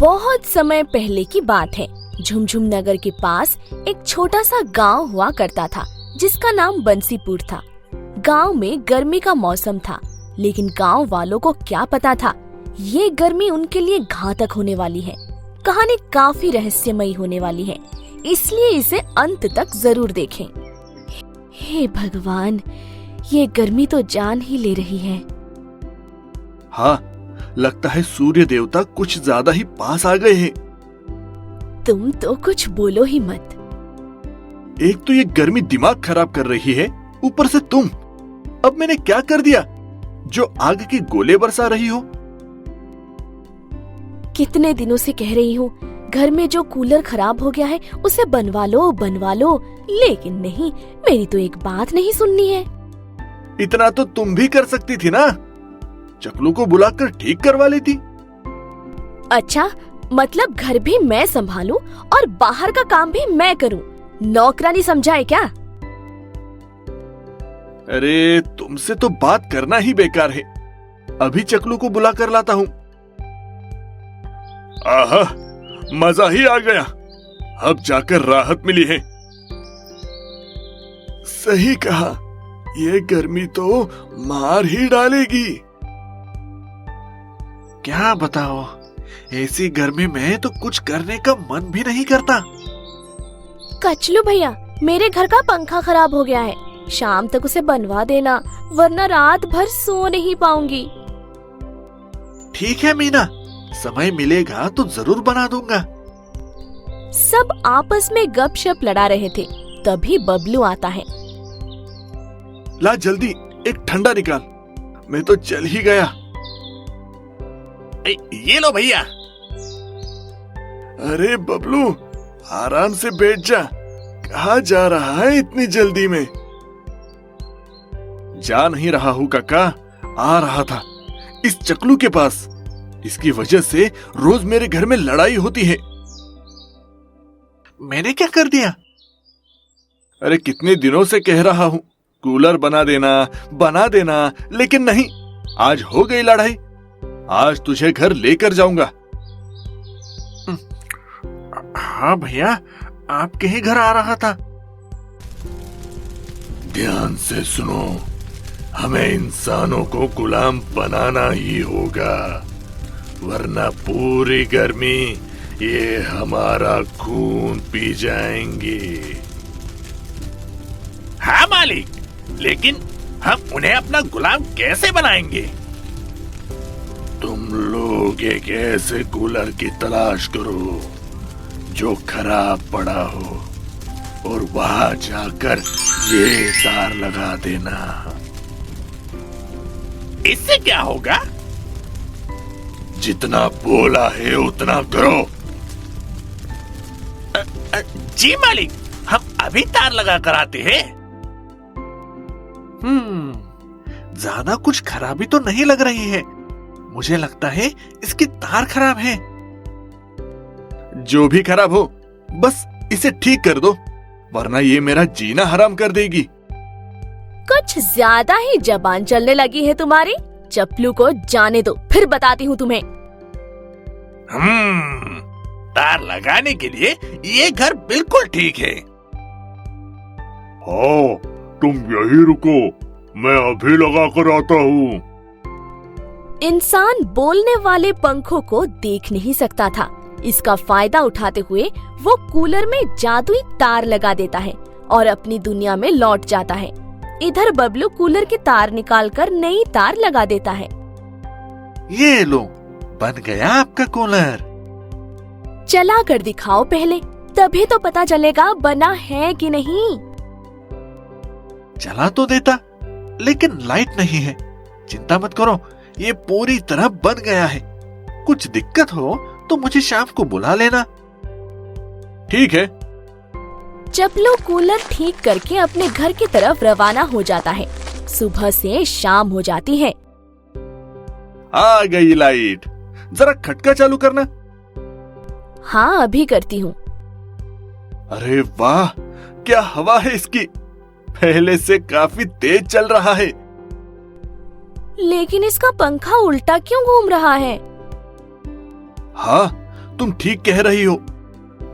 बहुत समय पहले की बात है। झुमझुम नगर के पास एक छोटा सा गांव हुआ करता था जिसका नाम बंसीपुर था। गांव में गर्मी का मौसम था, लेकिन गांव वालों को क्या पता था ये गर्मी उनके लिए घातक होने वाली है। कहानी काफी रहस्यमयी होने वाली है, इसलिए इसे अंत तक जरूर देखें। हे भगवान, ये गर्मी तो जान ही ले रही है। हाँ, लगता है सूर्य देवता कुछ ज्यादा ही पास आ गए हैं। तुम तो कुछ बोलो ही मत। एक तो ये गर्मी दिमाग खराब कर रही है, ऊपर से तुम। अब मैंने क्या कर दिया जो आग के गोले बरसा रही हो? कितने दिनों से कह रही हूँ घर में जो कूलर खराब हो गया है उसे बनवा लो, लेकिन नहीं, मेरी तो एक बात नहीं सुननी है। इतना तो तुम भी कर सकती थी ना, चकलू को बुलाकर ठीक करवा लेती। अच्छा, मतलब घर भी मैं संभालूं और बाहर का काम भी मैं करूं, नौकरानी समझा है क्या? अरे तुमसे तो बात करना ही बेकार है। अभी चकलू को बुला कर लाता हूँ। आहा, मजा ही आ गया। अब जाकर राहत मिली है। सही कहा, ये गर्मी तो मार ही डालेगी। क्या बताओ, ऐसी गर्मी में तो कुछ करने का मन भी नहीं करता। कचलू भैया, मेरे घर का पंखा खराब हो गया है, शाम तक उसे बनवा देना, वरना रात भर सो नहीं पाऊंगी। ठीक है मीना, समय मिलेगा तो जरूर बना दूंगा। सब आपस में गपशप लड़ा रहे थे, तभी बबलू आता है। ला जल्दी एक ठंडा निकाल, मैं तो चल ही गया। ये लो भैया। अरे बबलू, आराम से बैठ जा। कहाँ जा रहा है इतनी जल्दी में? जा नहीं रहा हूँ काका, आ रहा था इस चकलू के पास। इसकी वजह से रोज मेरे घर में लड़ाई होती है। मैंने क्या कर दिया? अरे कितने दिनों से कह रहा हूँ कूलर बना देना, लेकिन नहीं, आज हो गई लड़ाई। आज तुझे घर लेकर जाऊंगा। हाँ भैया, आपके ही घर आ रहा था। ध्यान से सुनो, हमें इंसानों को गुलाम बनाना ही होगा, वरना पूरी गर्मी ये हमारा खून पी जाएंगे। हाँ मालिक, लेकिन हम उन्हें अपना गुलाम कैसे बनाएंगे? तुम लोग एक ऐसे कूलर की तलाश करो जो खराब पड़ा हो, और वहां जाकर ये तार लगा देना। इससे क्या होगा? जितना बोला है उतना करो। जी मालिक, हम अभी तार लगा कर आते हैं। ज्यादा कुछ खराबी तो नहीं लग रही है। मुझे लगता है इसकी तार खराब है। जो भी खराब हो, बस इसे ठीक कर दो, वरना ये मेरा जीना हराम कर देगी। कुछ ज्यादा ही जबान चलने लगी है तुम्हारी। चप्लू को जाने दो, फिर बताती हूँ तुम्हें। तार लगाने के लिए ये घर बिल्कुल ठीक है। हाँ, तुम यही रुको, मैं अभी लगा कर आता हूँ। इंसान बोलने वाले पंखों को देख नहीं सकता था। इसका फायदा उठाते हुए वो कूलर में जादुई तार लगा देता है और अपनी दुनिया में लौट जाता है। इधर बबलू कूलर की तार निकालकर नई तार लगा देता है। ये लो, बन गया आपका कूलर। चला कर दिखाओ पहले, तभी तो पता चलेगा बना है कि नहीं। चला तो देता, लेकिन लाइट नहीं है। चिंता मत करो, ये पूरी तरह बन गया है। कुछ दिक्कत हो तो मुझे शाम को बुला लेना। ठीक है। चपलू कूलर ठीक करके अपने घर की तरफ रवाना हो जाता है। सुबह से शाम हो जाती है। आ गई लाइट, जरा खटका चालू करना। हाँ, अभी करती हूँ। अरे वाह, क्या हवा है इसकी, पहले से काफी तेज चल रहा है। लेकिन इसका पंखा उल्टा क्यों घूम रहा है? हाँ, तुम ठीक कह रही हो।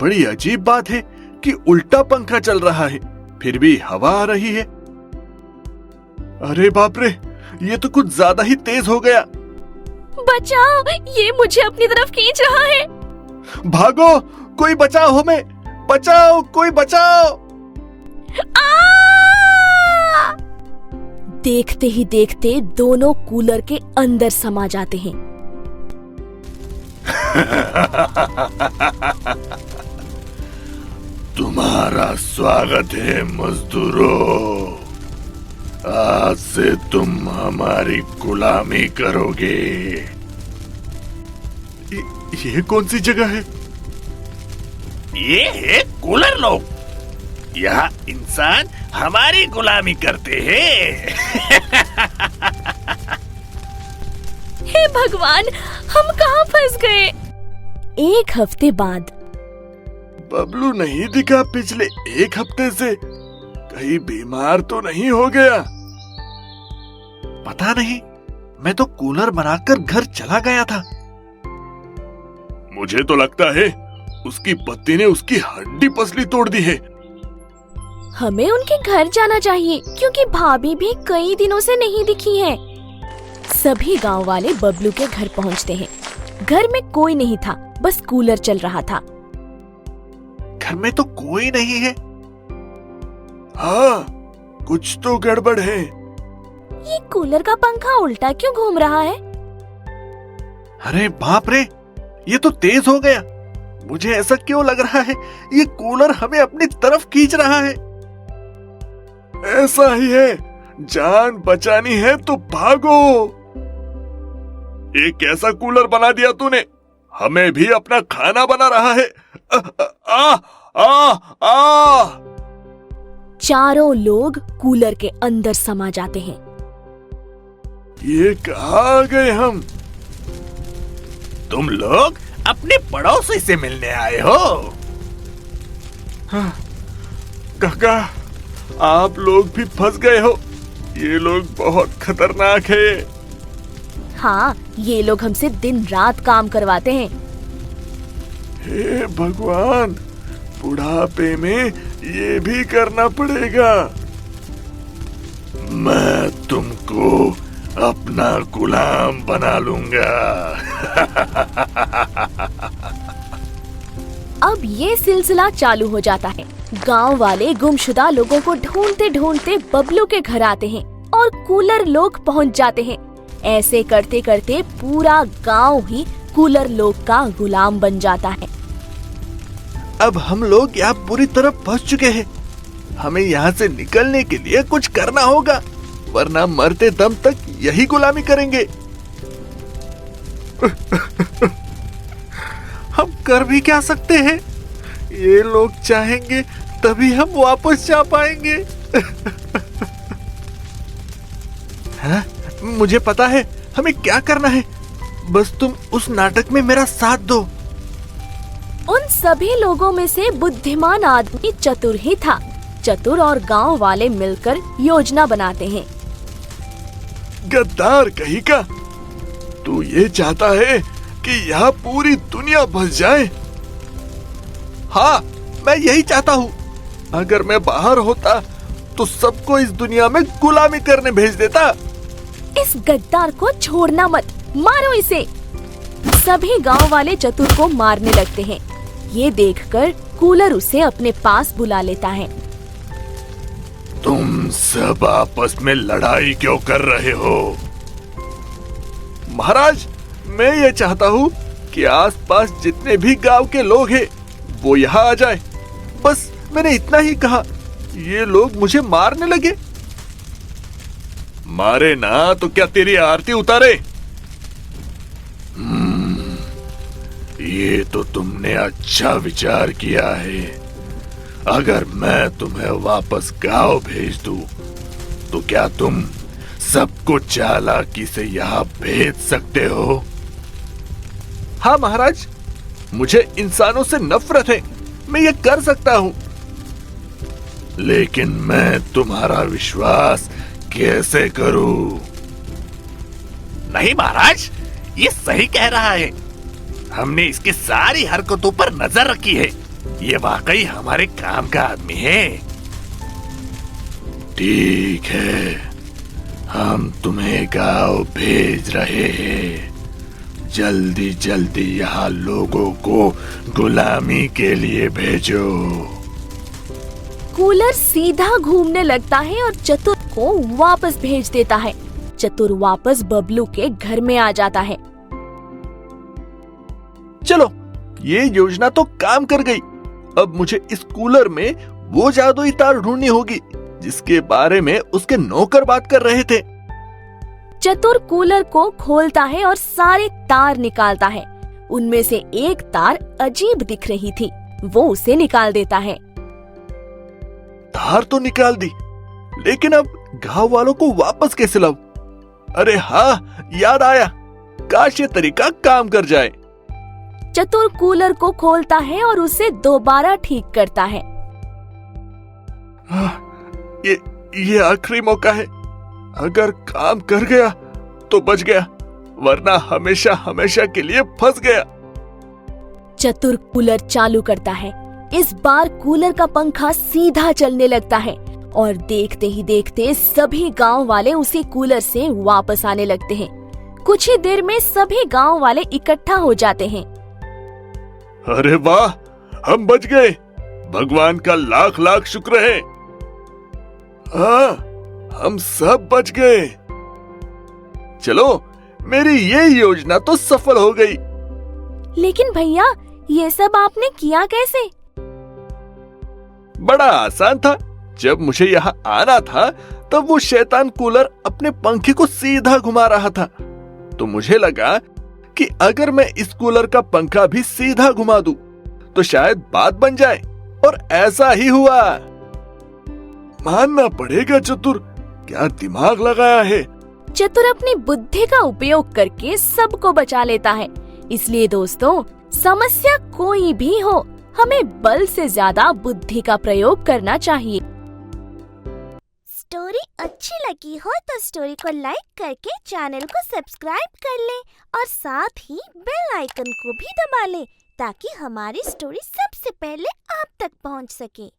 बड़ी अजीब बात है कि उल्टा पंखा चल रहा है, फिर भी हवा आ रही है। अरे बाप रे, ये तो कुछ ज्यादा ही तेज हो गया। बचाओ, ये मुझे अपनी तरफ खींच रहा है। भागो, कोई बचाओ हमें, बचाओ, कोई बचाओ। देखते ही देखते दोनों कूलर के अंदर समा जाते हैं। तुम्हारा स्वागत है मजदूरों, आज से तुम हमारी गुलामी करोगे। ये कौन सी जगह है? ये है कूलर लोग, यहाँ इंसान हमारी गुलामी करते हैं। हे भगवान, हम कहाँ फंस गए। एक हफ्ते बाद बबलू नहीं दिखा पिछले एक हफ्ते से, कहीं बीमार तो नहीं हो गया? पता नहीं, मैं तो कूलर बनाकर घर चला गया था। मुझे तो लगता है उसकी पत्नी ने उसकी हड्डी पसली तोड़ दी है। हमें उनके घर जाना चाहिए क्योंकि भाभी भी कई दिनों से नहीं दिखी है। सभी गांव वाले बबलू के घर पहुंचते हैं। घर में कोई नहीं था, बस कूलर चल रहा था। घर में तो कोई नहीं है। हाँ, कुछ तो गड़बड़ है। ये कूलर का पंखा उल्टा क्यों घूम रहा है? अरे बाप रे, ये तो तेज हो गया। मुझे ऐसा क्यों लग रहा है, ये कूलर हमें अपनी तरफ खींच रहा है। ऐसा ही है, जान बचानी है तो भागो। ये कैसा कूलर बना दिया तूने, हमें भी अपना खाना बना रहा है। आ, आ, आ, आ। चारों लोग कूलर के अंदर समा जाते हैं। ये कहाँ आ गए हम? तुम लोग अपने पड़ोसी से मिलने आए हो। काका, आप लोग भी फंस गए हो। ये लोग बहुत खतरनाक है। हाँ, ये लोग हमसे दिन रात काम करवाते हैं। हे भगवान, बुढ़ापे में ये भी करना पड़ेगा। मैं तुमको अपना गुलाम बना लूंगा। अब ये सिलसिला चालू हो जाता है। गांव वाले गुमशुदा लोगों को ढूंढते ढूंढते बबलू के घर आते हैं और कूलर लोग पहुंच जाते हैं। ऐसे करते करते पूरा गांव ही कूलर लोग का गुलाम बन जाता है। अब हम लोग यहाँ पूरी तरह फंस चुके हैं। हमें यहाँ से निकलने के लिए कुछ करना होगा, वरना मरते दम तक यही गुलामी करेंगे। हम कर भी क्या सकते हैं? ये लोग चाहेंगे तभी हम वापस जा पाएंगे। हाँ, मुझे पता है हमें क्या करना है। बस तुम उस नाटक में मेरा साथ दो। उन सभी लोगों में से बुद्धिमान आदमी चतुर ही था। चतुर और गांव वाले मिलकर योजना बनाते हैं। गद्दार कहीं का, तू ये चाहता है कि यहाँ पूरी दुनिया बस जाए? हाँ, मैं यही चाहता हूँ। अगर मैं बाहर होता तो सबको इस दुनिया में गुलामी करने भेज देता। इस गद्दार को छोड़ना मत, मारो इसे। सभी गांव वाले चतुर को मारने लगते हैं। ये देखकर कूलर उसे अपने पास बुला लेता है। तुम सब आपस में लड़ाई क्यों कर रहे हो? महाराज, मैं ये चाहता हूँ कि आसपास जितने भी गांव के लोग हैं वो यहाँ आ जाए। बस मैंने इतना ही कहा, ये लोग मुझे मारने लगे। मारे ना तो क्या तेरी आरती उतारे? ये तो तुमने अच्छा विचार किया है। अगर मैं तुम्हें वापस गांव भेज दूं, तो क्या तुम सबको चालाकी से यहाँ भेज सकते हो? हाँ महाराज, मुझे इंसानों से नफरत है, मैं ये कर सकता हूँ। लेकिन मैं तुम्हारा विश्वास कैसे करूं? नहीं महाराज, ये सही कह रहा है। हमने इसकी सारी हरकतों पर नजर रखी है। ये वाकई हमारे काम का आदमी है। ठीक है, हम तुम्हें गांव भेज रहे हैं। जल्दी जल्दी यहाँ लोगों को गुलामी के लिए भेजो। कूलर सीधा घूमने लगता है और चतुर को वापस भेज देता है। चतुर वापस बबलू के घर में आ जाता है। चलो, ये योजना तो काम कर गई। अब मुझे इस कूलर में वो जादुई तार ढूंढनी होगी जिसके बारे में उसके नौकर बात कर रहे थे। चतुर कूलर को खोलता है और सारे तार निकालता है। उनमें से एक तार अजीब दिख रही थी, वो उसे निकाल देता है। तार तो निकाल दी, लेकिन अब गांव वालों को वापस कैसे लाऊं? अरे हाँ, याद आया, काश ये तरीका काम कर जाए। चतुर कूलर को खोलता है और उसे दोबारा ठीक करता है। ये आखिरी मौका है। अगर काम कर गया तो बच गया, वरना हमेशा हमेशा के लिए फंस गया। चतुर कूलर चालू करता है। इस बार कूलर का पंखा सीधा चलने लगता है और देखते ही देखते सभी गांव वाले उसी कूलर से वापस आने लगते हैं। कुछ ही देर में सभी गांव वाले इकट्ठा हो जाते हैं। अरे वाह, हम बच गए। भगवान का लाख लाख शुक्र है। हाँ, हम सब बच गए। चलो, मेरी ये योजना तो सफल हो गई। लेकिन भैया, ये सब आपने किया कैसे? बड़ा आसान था। जब मुझे यहाँ आना था तब वो शैतान कूलर अपने पंखे को सीधा घुमा रहा था, तो मुझे लगा कि अगर मैं इस कूलर का पंखा भी सीधा घुमा दूं तो शायद बात बन जाए, और ऐसा ही हुआ। मानना पड़ेगा चतुर, क्या दिमाग लगाया है। चतुर अपनी बुद्धि का उपयोग करके सबको बचा लेता है। इसलिए दोस्तों, समस्या कोई भी हो, हमें बल से ज्यादा बुद्धि का प्रयोग करना चाहिए। स्टोरी अच्छी लगी हो तो स्टोरी को लाइक करके चैनल को सब्सक्राइब कर लें और साथ ही बेल आइकन को भी दबा लें ताकि हमारी स्टोरी सबसे पहले आप तक पहुंच सके।